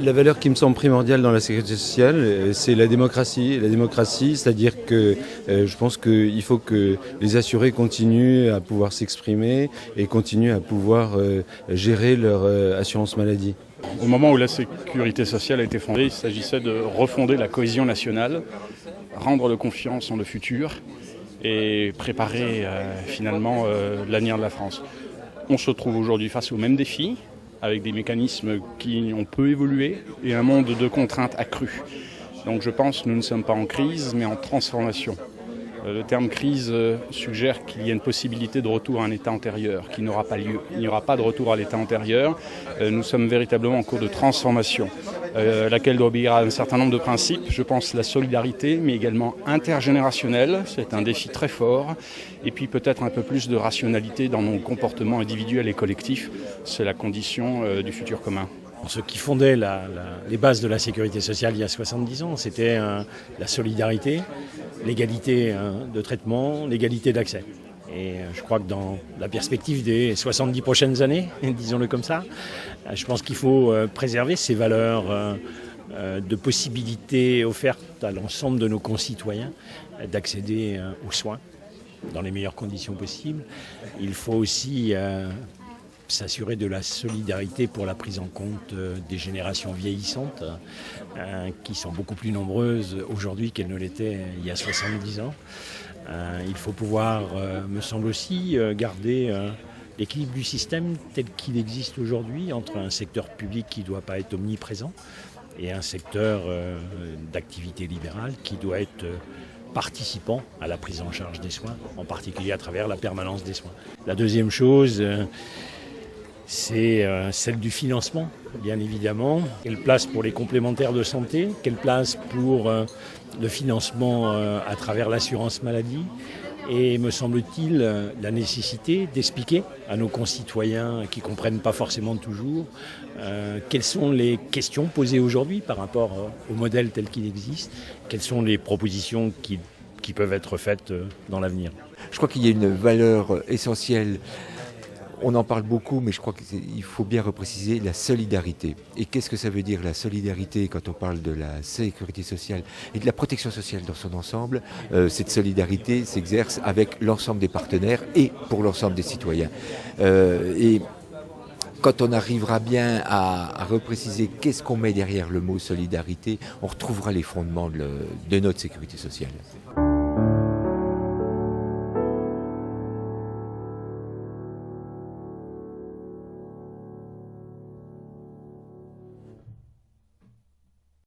La valeur qui me semble primordiale dans la sécurité sociale, c'est la démocratie. La démocratie, c'est-à-dire que je pense qu'il faut que les assurés continuent à pouvoir s'exprimer et continuent à pouvoir gérer leur assurance maladie. Au moment où la sécurité sociale a été fondée, il s'agissait de refonder la cohésion nationale, rendre confiance en le futur et préparer finalement l'avenir de la France. On se trouve aujourd'hui face aux mêmes défis, avec des mécanismes qui ont peu évolué et un monde de contraintes accrues. Donc je pense que nous ne sommes pas en crise, mais en transformation. Le terme crise suggère qu'il y a une possibilité de retour à un état antérieur qui n'aura pas lieu. Il n'y aura pas de retour à l'état antérieur. Nous sommes véritablement en cours de transformation, laquelle doit obéir à un certain nombre de principes. Je pense la solidarité, mais également intergénérationnelle. C'est un défi très fort. Et puis peut-être un peu plus de rationalité dans nos comportements individuels et collectifs. C'est la condition du futur commun. Ce qui fondait les bases de la sécurité sociale il y a 70 ans, c'était la solidarité, l'égalité de traitement, l'égalité d'accès. Et je crois que dans la perspective des 70 prochaines années, disons-le comme ça, je pense qu'il faut préserver ces valeurs de possibilités offertes à l'ensemble de nos concitoyens d'accéder aux soins dans les meilleures conditions possibles. Il faut aussi s'assurer de la solidarité pour la prise en compte des générations vieillissantes qui sont beaucoup plus nombreuses aujourd'hui qu'elles ne l'étaient il y a 70 ans. Il faut pouvoir, me semble aussi, garder l'équilibre du système tel qu'il existe aujourd'hui entre un secteur public qui ne doit pas être omniprésent et un secteur d'activité libérale qui doit être participant à la prise en charge des soins, en particulier à travers la permanence des soins. La deuxième chose, c'est celle du financement, bien évidemment. Quelle place pour les complémentaires de santé? Quelle place pour le financement à travers l'assurance maladie? Et me semble-t-il, la nécessité d'expliquer à nos concitoyens qui ne comprennent pas forcément toujours quelles sont les questions posées aujourd'hui par rapport au modèle tel qu'il existe, quelles sont les propositions qui peuvent être faites dans l'avenir. Je crois qu'il y a une valeur essentielle. On en parle beaucoup, mais je crois qu'il faut bien repréciser la solidarité. Et qu'est-ce que ça veut dire la solidarité quand on parle de la sécurité sociale et de la protection sociale dans son ensemble? Cette solidarité s'exerce avec l'ensemble des partenaires et pour l'ensemble des citoyens. Et quand on arrivera bien à repréciser qu'est-ce qu'on met derrière le mot solidarité, on retrouvera les fondements de notre sécurité sociale.